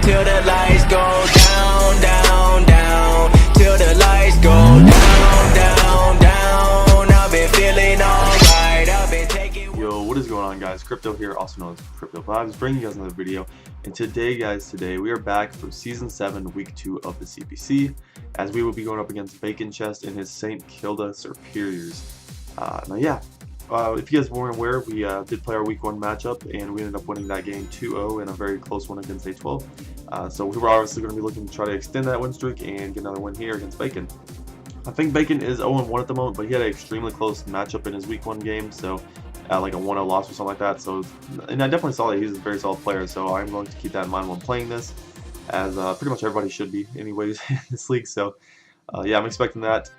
till the lights go down, down, down, till the lights go down, down, down. I've been feeling alright, I've been taking. Yo, what is going on, guys? Crypto here, also known as Crypto Vibes, bringing you guys another video. And today, guys, we are back for Season 7, Week 2 of the CPC, as we will be going up against BaconChest and his St. Kilda Serperiors. If you guys weren't aware, we did play our Week 1 matchup, and we ended up winning that game 2-0 in a very close one against A12. So we were obviously going to be looking to try to extend that win streak and get another win here against Bacon. I think Bacon is 0-1 at the moment, but he had an extremely close matchup in his Week 1 game, so like a 1-0 loss or something like that. So, and I definitely saw that he's a very solid player, so I'm going to keep that in mind when playing this, as pretty much everybody should be anyways in this league. So yeah, I'm expecting that.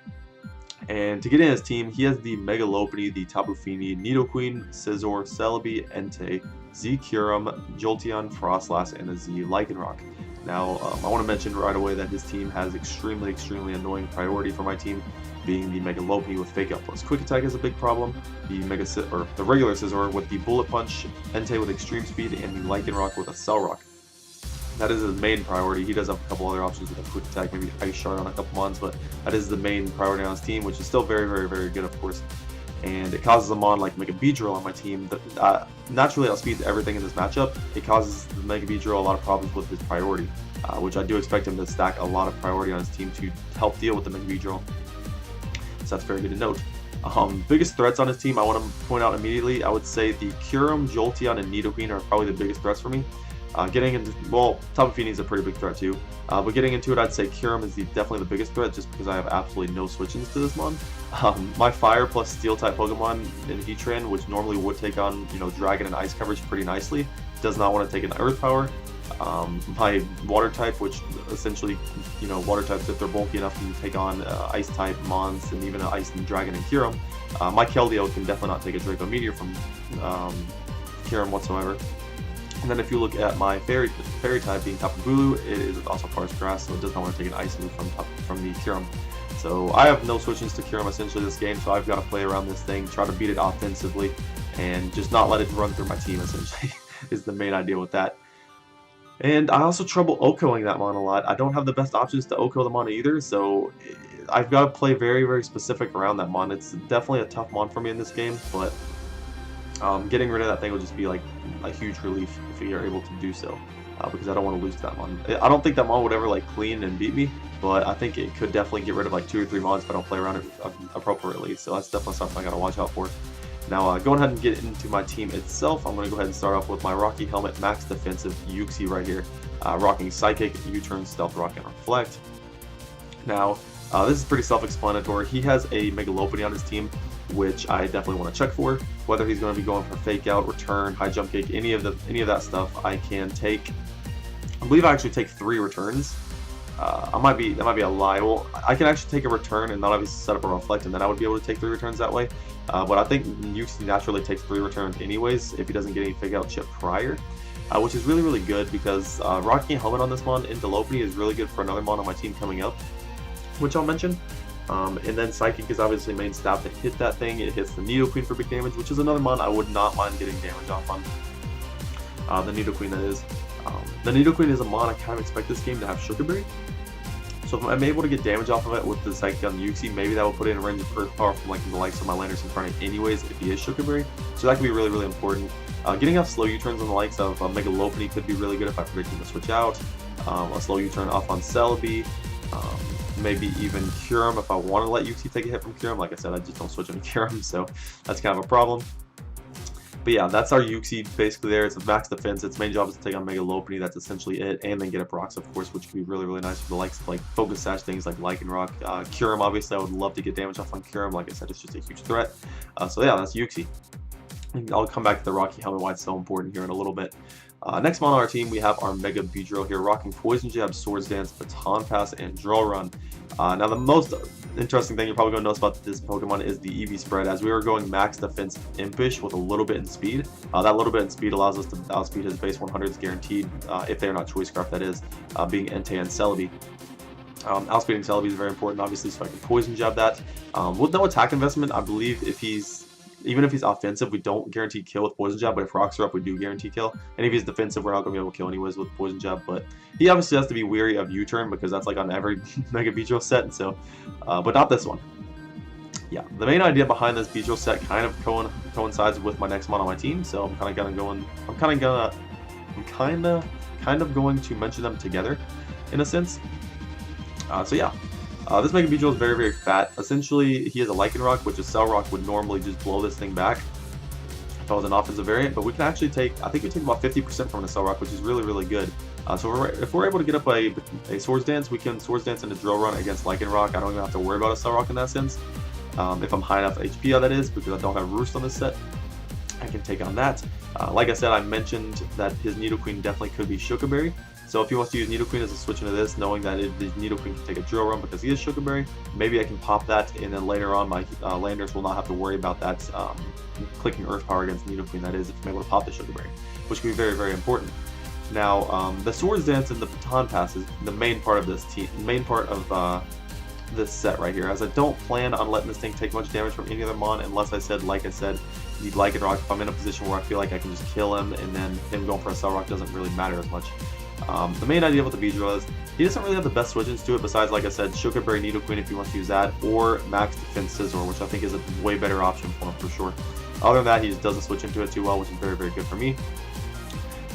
And to get in his team, he has the Megalopony, the Tapu Fini, Nidoqueen, Scizor, Celebi, Entei, Z Kyurem, Jolteon, Frostlass, and a Z Lycanroc. Now, I want to mention right away that his team has extremely annoying priority for my team, being the Megalopony with Fake Out plus Quick Attack is a big problem, the regular Scizor with the Bullet Punch, Entei with Extreme Speed, and the Lycanroc with a Cell Rock. That is his main priority. He does have a couple other options with a Quick Attack, maybe Ice Shard on a couple mons, but that is the main priority on his team, which is still very good, of course. And it causes a mon like Mega Beedrill on my team that naturally outspeeds everything in this matchup. It causes the Mega Beedrill a lot of problems with his priority, which I do expect him to stack a lot of priority on his team to help deal with the Mega Beedrill. So that's very good to note. Biggest threats on his team I want to point out immediately, I would say the Kyurem, Jolteon, and Nidoqueen are probably the biggest threats for me. Getting into, well, Tapu Fini is a pretty big threat too, but getting into it, I'd say Kyurem is definitely the biggest threat, just because I have absolutely no switch-ins to this mon. My Fire plus Steel type Pokemon in Heatran, which normally would take on, Dragon and Ice coverage pretty nicely, does not want to take an Earth Power. My Water type, which essentially, Water types, if they're bulky enough, can take on Ice type mons and even an Ice and Dragon and Kyurem. My Keldeo can definitely not take a Draco Meteor from Kyurem whatsoever. And then if you look at my fairy type being Tapu Bulu, it is also Forest Grass, so it does not want to take an Ice move from the Kyurem. So I have no switch-ins to Kyurem essentially this game, so I've got to play around this thing, try to beat it offensively, and just not let it run through my team essentially is the main idea with that. And I also trouble OHKOing that mon a lot. I don't have the best options to OHKO the mon either, so I've got to play very specific around that mon. It's definitely a tough mon for me in this game, but getting rid of that thing will just be like a huge relief if you're able to do so, because I don't want to lose to that mon. I don't think that mon would ever like clean and beat me, but I think it could definitely get rid of like 2 or 3 mons if I don't play around it appropriately, so that's definitely something I gotta watch out for. Now, going ahead and get into my team itself, I'm going to go ahead and start off with my Rocky Helmet Max Defensive Uxie right here, rocking Psychic, U-Turn, Stealth Rock, and Reflect. Now, this is pretty self-explanatory. He has a Megalopony on his team, which I definitely want to check for. Whether he's going to be going for Fake Out, Return, High Jump Kick, any of that stuff, I can take. I believe I actually take 3 returns. That might be a lie. Well, I can actually take a return and not obviously set up a Reflect, and then I would be able to take 3 returns that way. But I think Uxie naturally takes 3 returns anyways if he doesn't get any Fake Out chip prior, which is really good, because rocking a helmet on this mon in Megalopony is really good for another mon on my team coming up, which I'll mention. And then Psychic is obviously main stab to hit that thing. It hits the Nidoqueen for big damage, which is another mon I would not mind getting damage off on. The Nidoqueen, that is. The Nidoqueen is a mon I kind of expect this game to have Sugar Berry. So if I'm able to get damage off of it with the Psychic on the Uxie, maybe that will put it in range of Earth Power from like the likes of my Landers in front anyways if he is Sugar Berry. So that could be really important. Getting off slow U-turns on the likes of Megalopony could be really good if I predict him to switch out. A slow U-turn off on Celebi. Maybe even Kyurem if I want to let Uxie take a hit from Kyurem. Like I said, I just don't switch on Kyurem, so that's kind of a problem. But yeah, that's our Uxie basically there. It's a max defense. Its main job is to take on Megalopony. That's essentially it. And then get up rocks, of course, which could be really nice for the likes of like Focus Sash, things like Lycanroc. Kyurem, obviously, I would love to get damage off on Kyurem. Like I said, it's just a huge threat. So yeah, that's Uxie. I'll come back to the Rocky Helmet, why it's so important here in a little bit. Next mon on our team, we have our Mega Beedrill here, rocking Poison Jab, Swords Dance, Baton Pass, and Draw Run. Now, the most interesting thing you're probably going to notice about this Pokemon is the EV spread, as we are going max defense Impish with a little bit in speed. That little bit in speed allows us to outspeed his base 100s guaranteed, if they're not Choice Scarf, that is, being Entei and Celebi. Outspeeding Celebi is very important, obviously, so I can Poison Jab that. With no attack investment, I believe if even if he's offensive, we don't guarantee kill with Poison Jab, but if rocks are up, we do guarantee kill. And if he's defensive, we're not going to be able to kill anyways with Poison Jab, but he obviously has to be weary of U-turn because that's like on every Mega Beedrill set, so, but not this one. Yeah, the main idea behind this Beedrill set kind of coincides with my next mod on my team, so I'm kind of going to mention them together in a sense. So yeah, this Mega Beedrill is very, very fat. Essentially, he has a Lichen Rock, which a Cell Rock would normally just blow this thing back if I was an offensive variant, but we can actually take, I think we take about 50% from the Cell Rock, which is really, really good. So if we're able to get up a Swords Dance, we can Swords Dance into Drill Run against Lichen Rock. I don't even have to worry about a Cell Rock in that sense. If I'm high enough HP, that is, because I don't have Roost on this set, I can take on that. Like I said, I mentioned that his Nidoqueen definitely could be Shucaberry. So if he wants to use Nidoqueen as a switch into this, knowing that the Nidoqueen can take a Drill Run because he is Shucaberry, maybe I can pop that, and then later on my Landers will not have to worry about that clicking Earth Power against Nidoqueen, that is, if I'm able to pop the Shucaberry, which can be very, very important. Now, the Swords Dance and the Baton Pass is the main part of this this set right here, as I don't plan on letting this thing take much damage from any other mon unless like I said, need Lichen Rock. If I'm in a position where I feel like I can just kill him, and then him going for a Cell Rock doesn't really matter as much. The main idea with the Beedrill is he doesn't really have the best switch-ins to it besides, like I said, Shucaberry Nidoqueen if you want to use that, or Max Defense Scizor, which I think is a way better option for him for sure. Other than that, he just doesn't switch into it too well, which is very, very good for me.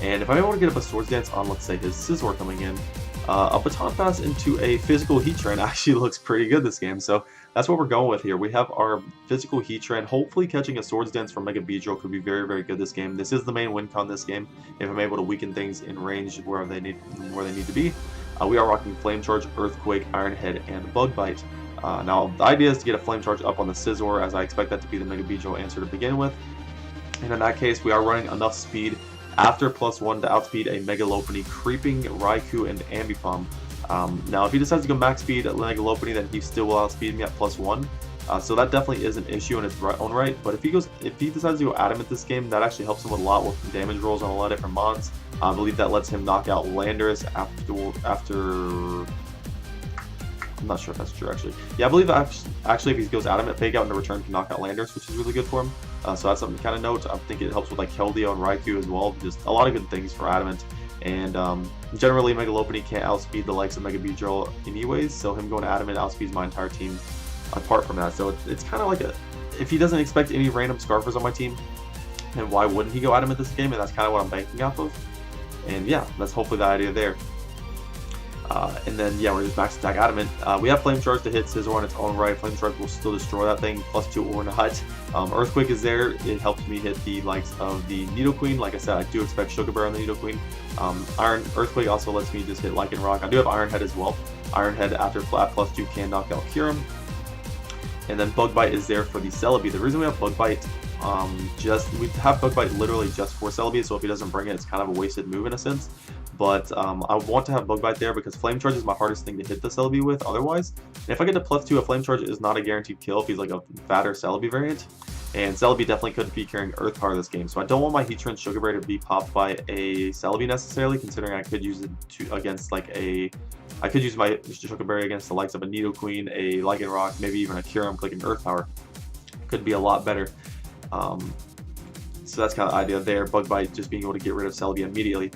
And if I'm able to get up a Swords Dance on, let's say, his Scizor coming in, a Baton Pass into a physical Heatran actually looks pretty good this game, so that's what we're going with here. We have our physical Heatran. Hopefully catching a Swords Dance from Mega Beedrill could be very, very good this game. This is the main win con this game, if I'm able to weaken things in range where they need to be. We are rocking Flame Charge, Earthquake, Iron Head, and Bug Bite. Now, the idea is to get a Flame Charge up on the Scizor, as I expect that to be the Mega Beedrill answer to begin with. And in that case, we are running enough speed after +1 to outspeed a Mega Lopunny, Creeping, Raikou, and Ambipom. Now, if he decides to go max speed at Mega Lopunny, then he still will outspeed me at +1. So that definitely is an issue in its own right. But if he decides to go Adamant this game, that actually helps him with a lot with damage rolls on a lot of different mons. I believe that lets him knock out Landorus after. I'm not sure if that's true, actually. Yeah, I believe actually if he goes Adamant, Fake Out into return can knock out Landorus, which is really good for him. So that's something to kind of note. I think it helps with like Kilda and Raikou as well. Just a lot of good things for Adamant. And generally, Mega Lopunny can't outspeed the likes of Mega Beedrill anyways, so him going Adamant outspeeds my entire team apart from that. So it's kind of like if he doesn't expect any random Scarfers on my team, then why wouldn't he go Adamant this game? And that's kind of what I'm banking off of. And yeah, that's hopefully the idea there. And then, yeah, we're just max attack Adamant. We have Flame Charge to hit Scizor on its own right. Flame Charge will still destroy that thing, +2 or not. Earthquake is there. It helps me hit the likes of the Nidoqueen. Like I said, I do expect Shucaberry on the Nidoqueen. Earthquake also lets me just hit Lichen Rock. I do have Iron Head as well. Iron Head after +2 can knock out Kyurem. And then Bug Bite is there for the Celebi. The reason we have Bug Bite, we have Bug Bite literally just for Celebi, so if he doesn't bring it, it's kind of a wasted move in a sense. But I want to have Bug Bite there because Flame Charge is my hardest thing to hit the Celebi with otherwise. And if I get to +2, a Flame Charge is not a guaranteed kill if he's like a fatter Celebi variant. And Celebi definitely could be carrying Earth Power this game. So I don't want my Heatran Shucaberry to be popped by a Celebi necessarily, considering I could use it against like I could use my Shucaberry against the likes of a Nidoqueen, a Lichen Rock, maybe even a Kyurem clicking Earth Power. Could be a lot better. So that's kind of the idea there. Bug Bite just being able to get rid of Celebi immediately.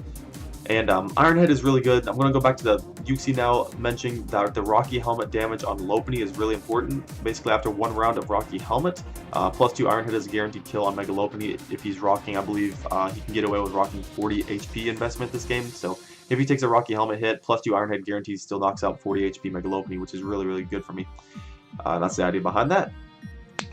And Iron Head is really good. I'm going to go back to the Yuxi now, mentioning that the Rocky Helmet damage on Lopunny is really important. Basically, after one round of Rocky Helmet, +2 Iron Head is a guaranteed kill on Mega Lopunny. If he's rocking, I believe he can get away with rocking 40 HP investment this game. So if he takes a Rocky Helmet hit, +2 Iron Head guarantees still knocks out 40 HP Mega Lopunny, which is really, really good for me. That's the idea behind that.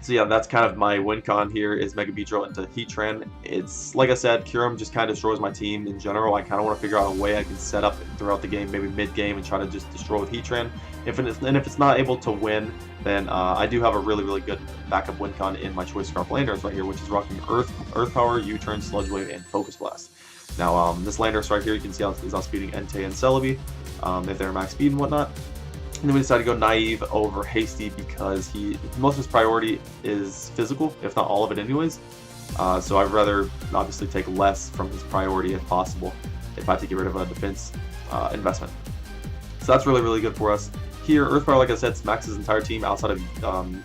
So yeah, that's kind of my win con here is Mega Beedrill into Heatran. It's, like I said, Kyurem just kind of destroys my team in general. I kind of want to figure out a way I can set up throughout the game, maybe mid-game, and try to just destroy with Heatran. If it's not able to win, then I do have a really, really good backup win con in my Choice Scarf Landorus right here, which is rocking Earth Power, U-Turn, Sludge Wave, and Focus Blast. Now, this Landorus right here, you can see how it's outspeeding Entei and Celebi if they're max speed and whatnot. And then we decided to go Naive over Hasty because most of his priority is physical, if not all of it anyways. So I'd rather obviously take less from his priority if possible, if I have to get rid of a defense investment. So that's really, really good for us. Here, Earth Power, like I said, smacks his entire team outside of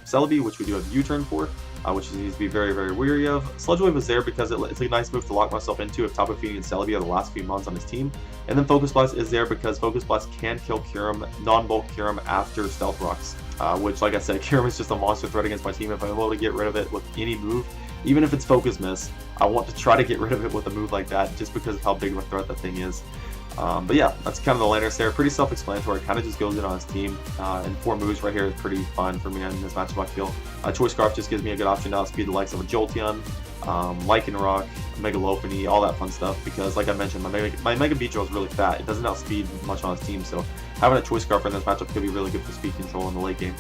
Celebi, which we do have U-Turn for. which he needs to be very, very wary of. Sludge Wave is there because it's a nice move to lock myself into if Tapu Fini and Celebi are the last few months on his team. And then Focus Blast is there because Focus Blast can kill Kyurem, non-bulk Kyurem after Stealth Rocks, which, like I said, Kyurem is just a monster threat against my team. If I'm able to get rid of it with any move, even if it's Focus Miss, I want to try to get rid of it with a move like that just because of how big of a threat that thing is. But yeah, that's kind of the Landorus there. Pretty self-explanatory. Kind of just goes in on his team. And 4 moves right here is pretty fun for me in this matchup, I feel. Choice Scarf just gives me a good option to outspeed the likes of a Jolteon, Lycanroc, Megalopony, all that fun stuff. Because, like I mentioned, my Mega Beedrill is really fat. It doesn't outspeed much on his team, so having a Choice Scarf in this matchup could be really good for speed control in the late game.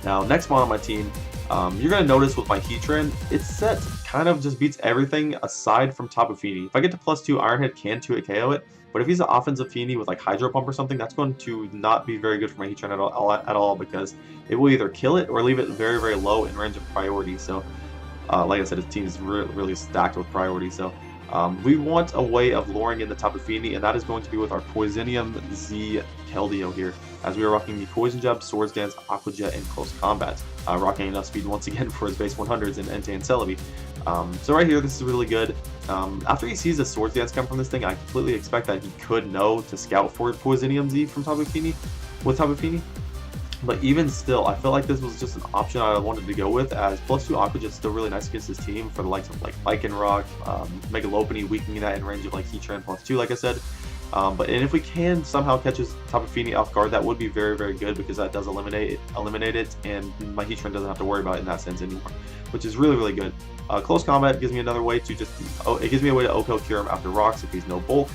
Now, next mon on my team, you're going to notice with my Heatran, its set kind of just beats everything aside from Tapu Fini. If I get to +2, Iron Head can 2-hit KO it, but if he's an offensive Fini with like Hydro Pump or something, that's going to not be very good for my Heatran at all because it will either kill it or leave it very, very low in range of priority. So, like I said, his team is really stacked with priority. So, we want a way of luring in the Tapu Fini, and that is going to be with our Poisonium Z Keldeo here, as we are rocking the Poison Jab, Swords Dance, Aqua Jet, and Close Combat. Rocking enough speed once again for his base 100s in Entei and Celebi. So right here, this is really good. After he sees a Swords Dance come from this thing, I completely expect that he could know to scout for Poisonium Z from Tapu Fini, with Tapu Fini. But even still, I feel like this was just an option I wanted to go with, as +2 Aqua Jet's still really nice against his team for the likes of like Lycanroc, Megalopony, weakening that in range of like Heatran +2, like I said. And if we can somehow catch his Tapu Fini off guard, that would be very, very good because that does eliminate it, and my Heatran doesn't have to worry about it in that sense anymore, which is really, really good. Close Combat gives me another way to it gives me a way to OHKO Kyurem after rocks if he's no bulk,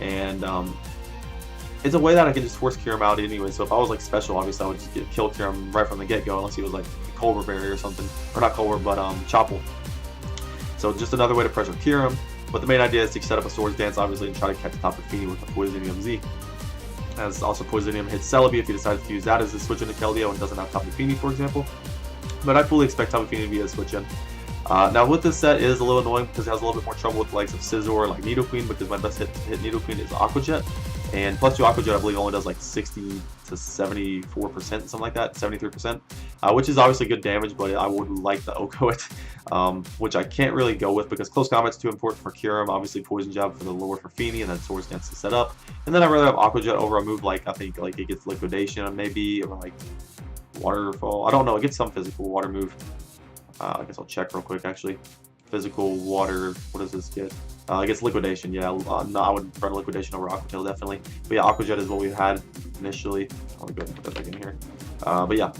and it's a way that I can just force Kyurem out anyway. So if I was like special, obviously I would just kill Kyurem right from the get-go, unless he was like Culver Berry or something, or not Culver, but Chople. So just another way to pressure Kyurem. But the main idea is to set up a Swords Dance, obviously, and try to catch Tapu Fini with the Poisonium Z. As also Poisonium hits Celebi if he decides to use that as a switch into Keldeo and doesn't have Tapu Fini, for example. But I fully expect Tapu Fini to be a switch in. Now with this set, it is a little annoying because it has a little bit more trouble with the likes of Scizor, like Nidoqueen, because my best hit Nidoqueen is Aqua Jet. And +2 Aqua Jet, I believe, only does like 60 to 74%, something like that, 73%, which is obviously good damage, but I would like to OHKO it, which I can't really go with because Close Combat's too important for Kyurem, obviously Poison Jab for the lure for Fini, and then Swords Dance to set up. And then I'd rather have Aqua Jet over a move like, I think, like it gets Liquidation, maybe, or like Waterfall. I don't know, it gets some physical water move. I guess I'll check real quick, actually. Physical water, what does this get? I guess Liquidation, yeah. No, I would run Liquidation over Aqua Tail, definitely. But yeah, Aqua Jet is what we had initially. I'll go ahead and put that back in here. But yeah,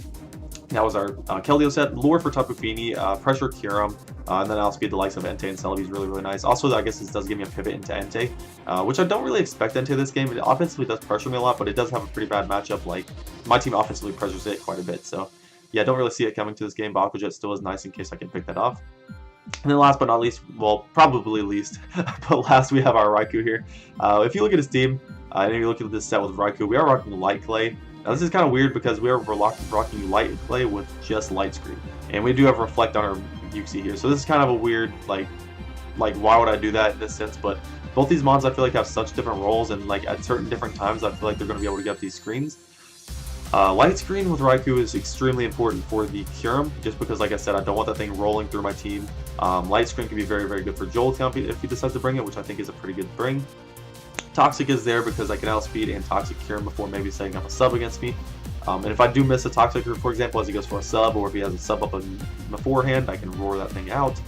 that was our Keldeo set. Lure for Tapu Fini, pressure Kyurem, and then outspeed the likes of Entei and Celebi is really, really nice. Also, I guess this does give me a pivot into Entei, which I don't really expect Entei this game. It offensively does pressure me a lot, but it does have a pretty bad matchup. Like, my team offensively pressures it quite a bit, so yeah, I don't really see it coming to this game, but Aqua Jet still is nice in case I can pick that off. And then last but not least, well, probably least, but last we have our Raikou here. If you look at his team, and if you look at this set with Raikou, we are rocking Light Clay. Now this is kind of weird because we are rocking Light Clay with just Light Screen. And we do have Reflect on our Uxie here, so this is kind of a weird, like why would I do that in this sense, but both these mons I feel like have such different roles, and like at certain different times I feel like they're going to be able to get these screens. Light Screen with Raikou is extremely important for the Kyurem, just because, like I said, I don't want that thing rolling through my team. Light Screen can be very, very good for Jolteon if he decides to bring it, which I think is a pretty good bring. Toxic is there because I can outspeed and Toxic Kyurem before maybe setting up a sub against me. And if I do miss a Toxic, for example, as he goes for a sub, or if he has a sub up in beforehand, I can roar that thing out.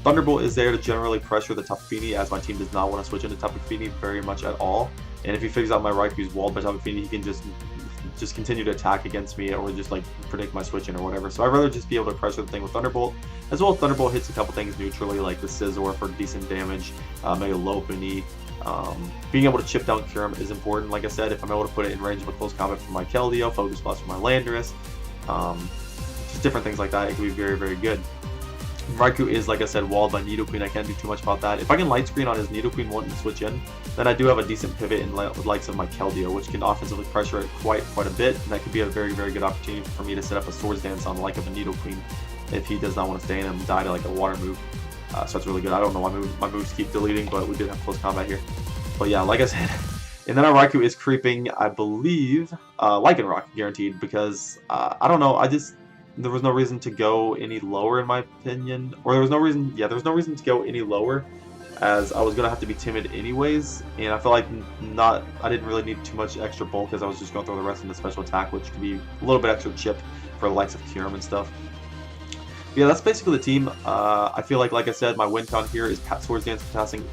Thunderbolt is there to generally pressure the Tapu Fini, as my team does not want to switch into Tapu Fini very much at all. And if he figures out my Raikou's walled by Tapu Fini, he can just continue to attack against me, or just like predict my switching or whatever. So I'd rather just be able to pressure the thing with Thunderbolt. As well as Thunderbolt hits a couple things neutrally, like the Scizor for decent damage, Megalopony. Being able to chip down Kyurem is important. Like I said, if I'm able to put it in range of a Close Combat for my Keldeo, Focus Blast for my Landorus, just different things like that, it can be very, very good. Raikou is, like I said, walled by Nidoqueen. I can't do too much about that. If I can Light Screen on his Nidoqueen wanting to switch in, then I do have a decent pivot in with likes of my Keldeo, which can offensively pressure it quite a bit, and that could be a very, very good opportunity for me to set up a Swords Dance on the like of a Nidoqueen if he does not want to stay in and die to like a water move. So that's really good. I don't know why my moves keep deleting, but we did have Close Combat here. But yeah, like I said, and then our Raikou is creeping, I believe, Lycanroc, guaranteed, because I don't know, there was no reason to go any lower in my opinion, or there was no reason, yeah, there was no reason to go any lower, as I was gonna have to be timid anyways, and I felt like I didn't really need too much extra bulk, because I was just gonna throw the rest into special attack, which could be a little bit extra chip for the likes of Kirim and stuff. Yeah, that's basically the team. I feel like I said, my win con here is Swords Dance passing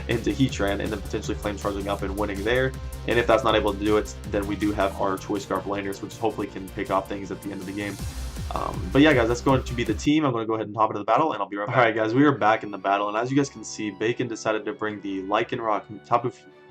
into Heatran, and then potentially Flame Charging up and winning there. And if that's not able to do it, then we do have our Choice Scarf Landers, which hopefully can pick off things at the end of the game. But yeah, guys, that's going to be the team. I'm going to go ahead and hop into the battle, and I'll be right back. Alright, guys, we are back in the battle, and as you guys can see, Bacon decided to bring the Lycanroc,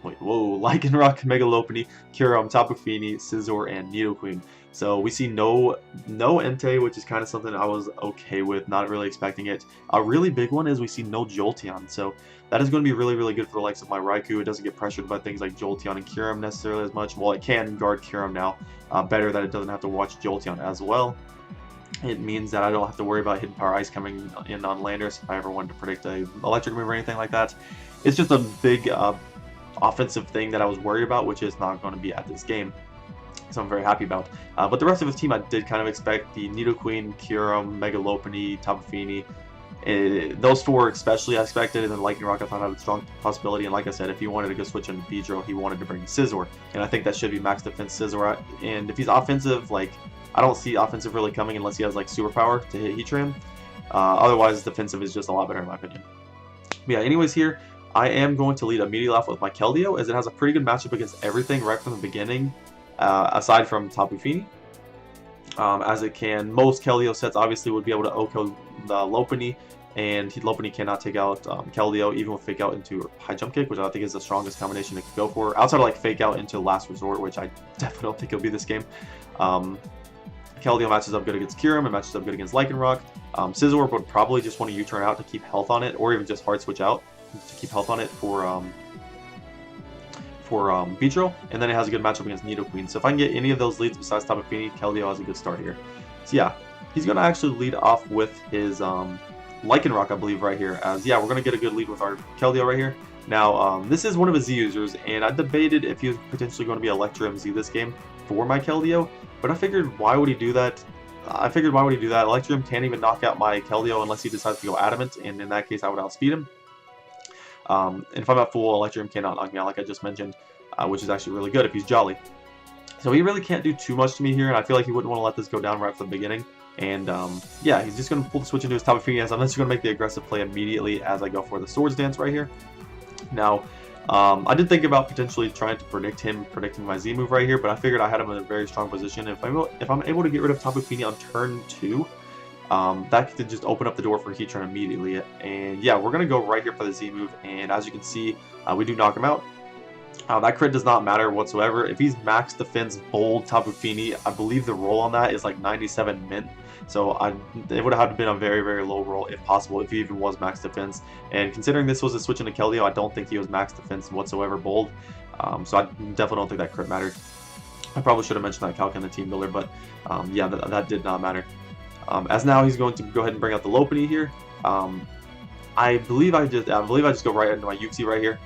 Lycanroc, Megalopony, Kyurem, Tapu Fini, Scizor, and Nidoqueen. So we see no Entei, which is kind of something I was okay with, not really expecting it. A really big one is we see no Jolteon, so that is going to be really, really good for the likes of my Raikou. It doesn't get pressured by things like Jolteon and Kyurem necessarily as much. Well, it can guard Kyurem now, better that it doesn't have to watch Jolteon as well. It means that I don't have to worry about Hidden Power Ice coming in on Landers if I ever wanted to predict a electric move or anything like that. It's just a big offensive thing that I was worried about, which is not going to be at this game. So I'm very happy about. But the rest of his team I did kind of expect. The Nidoqueen, Kyurem, Megalopony, Tapu Fini. Those four especially I expected, and then Lycanroc I thought had a strong possibility. And like I said, if he wanted to go switch into Beedrill, he wanted to bring Scizor. And I think that should be max defense Scizor. And if he's offensive, like, I don't see offensive really coming unless he has like superpower to hit Heatran. Otherwise, defensive is just a lot better in my opinion. But yeah, anyways here, I am going to lead immediately off with my Keldeo, as it has a pretty good matchup against everything right from the beginning. Aside from Tapu Fini, as it can. Most Keldeo sets obviously would be able to OHKO the Lopunny, and Lopunny cannot take out Keldeo, even with Fake Out into High Jump Kick, which I think is the strongest combination it could go for. Outside of like Fake Out into Last Resort, which I definitely don't think it'll be this game. Keldeo matches up good against Kyurem, it matches up good against Lycanroc. Scizor would probably just want to U-turn out to keep health on it, or even just hard switch out to keep health on it for Beedrill, and then it has a good matchup against Nidoqueen. So if I can get any of those leads besides Tapu Fini, Keldeo has a good start here. So yeah, he's going to actually lead off with his Lycanroc, I believe, right here. As yeah, we're going to get a good lead with our Keldeo right here. Now, this is one of his Z users, and I debated if he was potentially going to be Electrum Z this game for my Keldeo, but I figured, why would he do that? Electrum can't even knock out my Keldeo unless he decides to go Adamant, and in that case, I would outspeed him. And if I'm at full, Electrum cannot knock me out, like I just mentioned, which is actually really good if he's Jolly. So he really can't do too much to me here, and I feel like he wouldn't want to let this go down right from the beginning. And yeah, he's just going to pull the switch into his Tapu Fini, as I'm just going to make the aggressive play immediately as I go for the Swords Dance right here. Now, I did think about potentially trying to predicting my Z move right here, but I figured I had him in a very strong position. If I'm able to get rid of Tapu Fini on turn 2, that could just open up the door for Heatran immediately. And yeah, we're going to go right here for the Z move, and as you can see, we do knock him out. That crit does not matter whatsoever. If he's max defense bold Tapu Fini, I believe the roll on that is like 97 mint. So it would have been a very, very low roll if possible, if he even was max defense. And considering this was a switch into Keldeo, I don't think he was max defense whatsoever bold. So I definitely don't think that crit mattered. I probably should have mentioned that calc in the team builder, but yeah, that did not matter. As now he's going to go ahead and bring out the Lopunny here. I believe I just go right into my Uxie right here,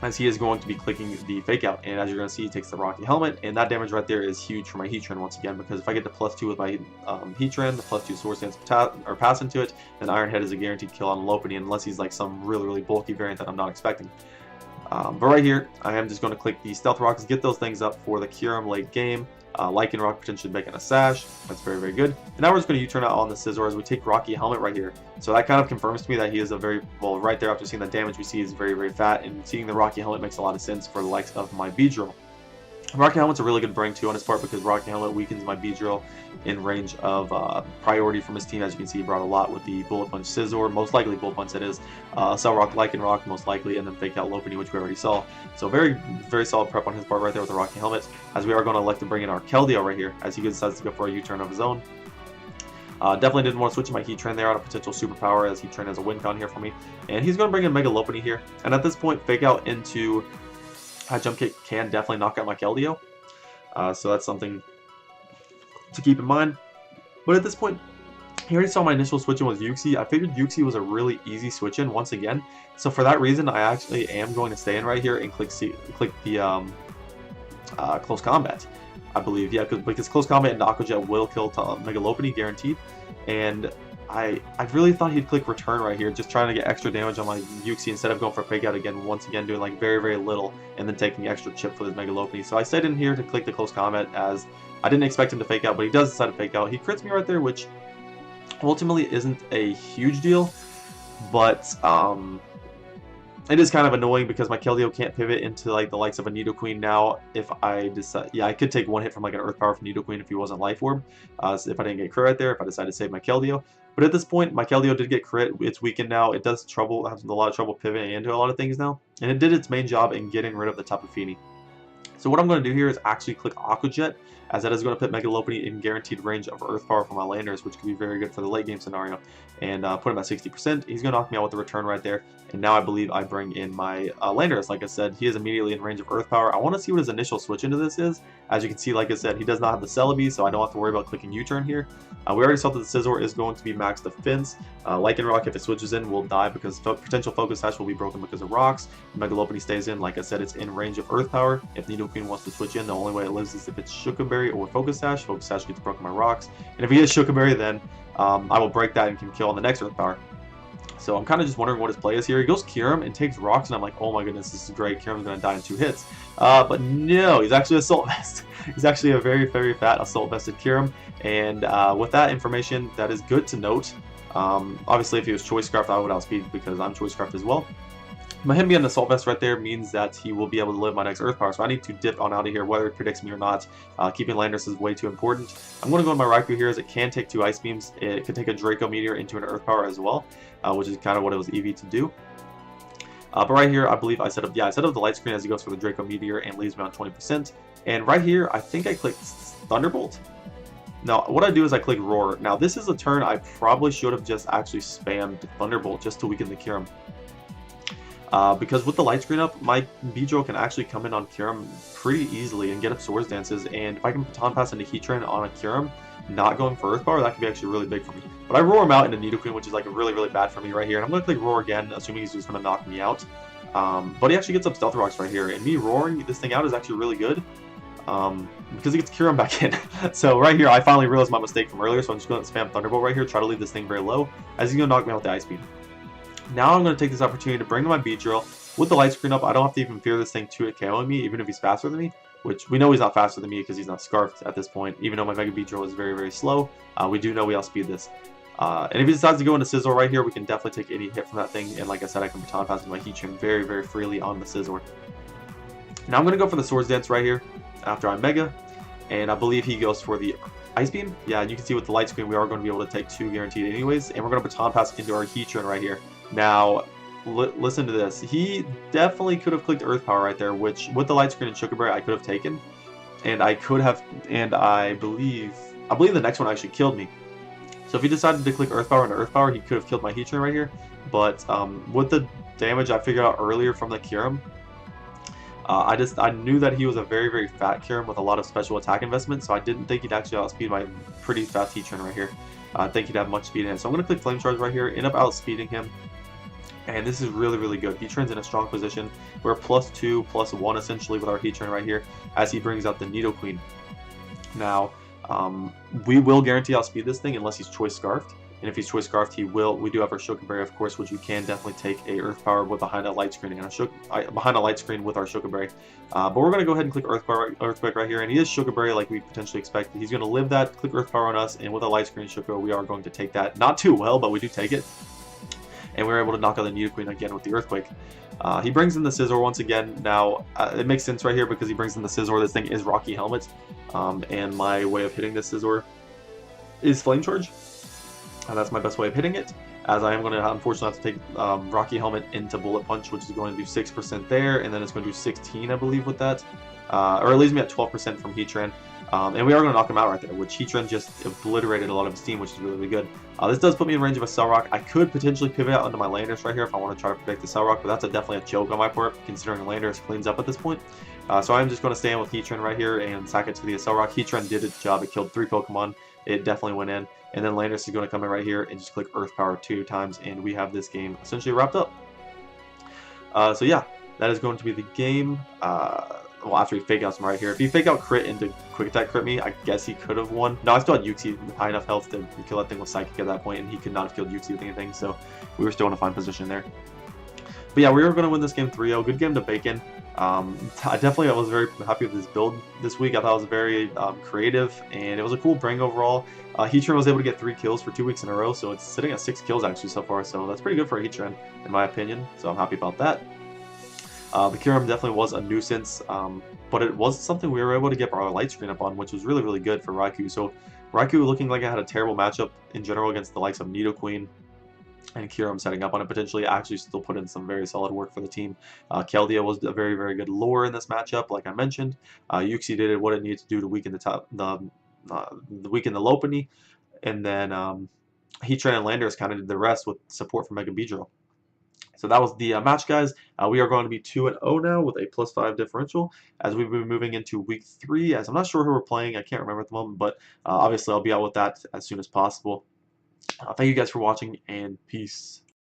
as he is going to be clicking the Fake Out, and as you're going to see, he takes the Rocky Helmet, and that damage right there is huge for my Heatran once again, because if I get the +2 with my Heatran, the +2 Swords Dance or pass into it, then Iron Head is a guaranteed kill on Lopunny, unless he's like some really, really bulky variant that I'm not expecting. But right here, I am just going to click the Stealth Rocks, get those things up for the Kyurem late game. Lycanroc potentially making a Sash. That's very, very good. And now we're just going to U-turn out on the Scizor as we take Rocky Helmet right here. So that kind of confirms to me that he is a very, well, right there after seeing the damage we see is very, very fat. And seeing the Rocky Helmet makes a lot of sense for the likes of my Beedrill. Rocky Helmet's a really good bring too on his part, because Rocky Helmet weakens my Beedrill in range of priority from his team. As you can see, he brought a lot with the Bullet Punch Scizor, most likely Bullet Punch that is, Cell Rock Lycanroc most likely, and then Fake Out Lopunny, which we already saw. So very, very solid prep on his part right there with the Rocky Helmet, as we are going to elect to bring in our Keldeo right here, as he decides to go for a U-turn of his own. Definitely didn't want to switch my Heatran there on a potential superpower, as Heatran has a win con here for me. And he's going to bring in Mega Lopunny here, and at this point, Fake Out into High Jump Kick can definitely knock out my Keldeo. So that's something to keep in mind. But at this point, he already saw my initial switch in with Uxie. I figured Uxie was a really easy switch in once again. So for that reason, I actually am going to stay in right here and click the Close Combat. I believe. Yeah, because close combat and Aqua Jet will kill Mega Lopunny, guaranteed. And I really thought he'd click return right here, just trying to get extra damage on my Uxie instead of going for fake out again, once again doing like very, very little and then taking extra chip for his Mega Lopunny. So I stayed in here to click the close combat, as I didn't expect him to fake out, but he does decide to fake out. He crits me right there, which ultimately isn't a huge deal, but it is kind of annoying because my Keldeo can't pivot into like the likes of a Nidoqueen now. If I decide, yeah, I could take one hit from like an Earth Power from Nidoqueen if he wasn't Life Orb. So if I didn't get crit right there, if I decided to save my Keldeo. But at this point, my Keldeo did get crit. It's weakened now. It does have a lot of trouble pivoting into a lot of things now, and it did its main job in getting rid of the Tapu Fini. So what I'm going to do here is actually click Aqua Jet, as that is going to put Mega Lopunny in guaranteed range of Earth Power for my Landers, which could be very good for the late game scenario. And put him at 60%. He's going to knock me out with the return right there. And now I believe I bring in my Landers. Like I said, he is immediately in range of Earth Power. I want to see what his initial switch into this is. As you can see, like I said, he does not have the Celebi, so I don't have to worry about clicking U-turn here. We already saw that the Scizor is going to be max defense. Lycanroc, if it switches in, will die because potential Focus Sash will be broken because of rocks. Mega Lopunny stays in. Like I said, it's in range of Earth Power. If Nidoqueen wants to switch in, the only way it lives is if it's Shukenberry or Focus Sash. Focus Sash gets broken by rocks. And if he is Shukenberry, then I will break that and can kill on the next Earth Power. So I'm kind of just wondering what his play is here. He goes Kyurem and takes rocks, and I'm like, oh my goodness, this is great. Kyurem's going to die in 2 hits. But no, he's actually Assault Vest. He's actually a very, very fat Assault Vested Kyurem. And with that information, that is good to note. Obviously, if he was Choice Scarfed, I would outspeed because I'm Choice Scarfed as well. But him being the Assault Vest right there means that he will be able to live my next Earth Power, so I need to dip on out of here, whether it predicts me or not. Keeping Landers is way too important. I'm going to go in my Raikou here, as it can take 2 Ice Beams. It could take a Draco Meteor into an Earth Power as well, which is kind of what it was EV to do. But right here, I believe I set up the light screen as he goes for the Draco Meteor and leaves me on 20%. And right here, I think I clicked Thunderbolt. Now, what I do is I click Roar. Now, this is a turn I probably should have just actually spammed Thunderbolt just to weaken the Kyurem. Because with the light screen up, my Beedrill can actually come in on Kyurem pretty easily and get up Swords Dances, and if I can Baton Pass into Heatran on a Kyurem, not going for Earth Power, that could be actually really big for me. But I Roar him out into Nidoqueen, which is like really, really bad for me right here, and I'm going to click Roar again, assuming he's just going to knock me out. But he actually gets up Stealth Rocks right here, and me roaring this thing out is actually really good, because he gets Kyurem back in. So right here, I finally realized my mistake from earlier, so I'm just going to spam Thunderbolt right here, try to leave this thing very low, as he's going to knock me out with the Ice Beam. Now I'm going to take this opportunity to bring in my Beedrill. With the light screen up, I don't have to even fear this thing to KOing me, even if he's faster than me, which we know he's not faster than me because he's not Scarfed at this point, even though my Mega Beedrill is very, very slow. We do know we outspeed this. And if he decides to go into Scizor right here, we can definitely take any hit from that thing, and like I said, I can Baton Pass my Heatran very, very freely on the Scizor. Now I'm going to go for the Swords Dance right here after I Mega, and I believe he goes for the Ice Beam. Yeah, and you can see with the light screen, we are going to be able to take 2 guaranteed anyways, and we're going to Baton Pass into our Heatran right here. Now, listen to this. He definitely could have clicked Earth Power right there, which with the light screen and Shukenberry I could have taken, and I believe the next one actually killed me. So if he decided to click Earth Power into Earth Power, he could have killed my Heatran right here. But with the damage I figured out earlier from the Kyurem, I knew that he was a very, very fat Kyurem with a lot of special attack investment, so I didn't think he'd actually outspeed my pretty fast Heatran right here. I think he'd have much speed in it. So I'm going to click Flame Charge right here, end up outspeeding him. And this is really, really good. Heatran's in a strong position. We're +2, +1 essentially with our Heatran right here as he brings out the Nidoqueen. Now, we will guarantee outspeed this thing unless he's Choice Scarfed. And if he's Choice Scarfed, we do have our Shukenberry, of course, which we can definitely take a Earth Power with behind a light screen and behind a light screen with our Shukenberry. But we're going to go ahead and click Earthquake right here, and he is Shukenberry like we potentially expected. He's going to live that, click Earth Power on us, and with a light screen Shuko, we are going to take that. Not too well, but we do take it. And we're able to knock out the Nidoqueen again with the Earthquake. He brings in the Scizor once again. Now, it makes sense right here because he brings in the Scizor. This thing is Rocky Helmet. And my way of hitting this Scizor is Flame Charge. That's my best way of hitting it, as I am going to unfortunately have to take Rocky Helmet into Bullet Punch, which is going to do 6% there, and then it's going to do 16, I believe, with that. Or it leaves me at 12% from Heatran. And we are going to knock him out right there, which Heatran just obliterated a lot of his team, which is really, really good. This does put me in range of a Cell Rock. I could potentially pivot out onto my Landers right here if I want to try to protect the Cell Rock, but that's definitely a joke on my part, considering Landers cleans up at this point. So I'm just going to stay in with Heatran right here and sack it to the Cell Rock. Heatran did its job. It killed 3 Pokemon. It definitely went in. And then Landers is going to come in right here and just click Earth Power 2 times, and we have this game essentially wrapped up. So yeah, that is going to be the game. well, after he fake outs me right here. If he fake out crit into quick attack crit me, I guess he could have won. No, I still had Yuxi with high enough health to kill that thing with Psychic at that point, and he could not have killed Yuxi with anything, so we were still in a fine position there. But yeah, we were going to win this game 3-0. Good game to Bacon. I was very happy with this build this week. I thought it was very creative, and it was a cool bring overall. Heatran was able to get 3 kills for 2 weeks in a row, so it's sitting at 6 kills actually so far, so that's pretty good for a Heatran in my opinion, so I'm happy about that. The Kyurem definitely was a nuisance, but it was something we were able to get our light screen up on, which was really, really good for Raikou. So Raikou looking like it had a terrible matchup in general against the likes of Nidoqueen, and Kyurem setting up on it potentially actually still put in some very solid work for the team. Kilda was a very, very good lure in this matchup, like I mentioned. Yuxi did what it needed to do to weaken weaken the Lopunny, and then Heatran and Landorus kind of did the rest with support from Mega Beedrill. So that was the match, guys. We are going to be 2-0 now with a +5 differential as we've been moving into week 3. As I'm not sure who we're playing, I can't remember at the moment, but obviously I'll be out with that as soon as possible. Thank you guys for watching, and peace.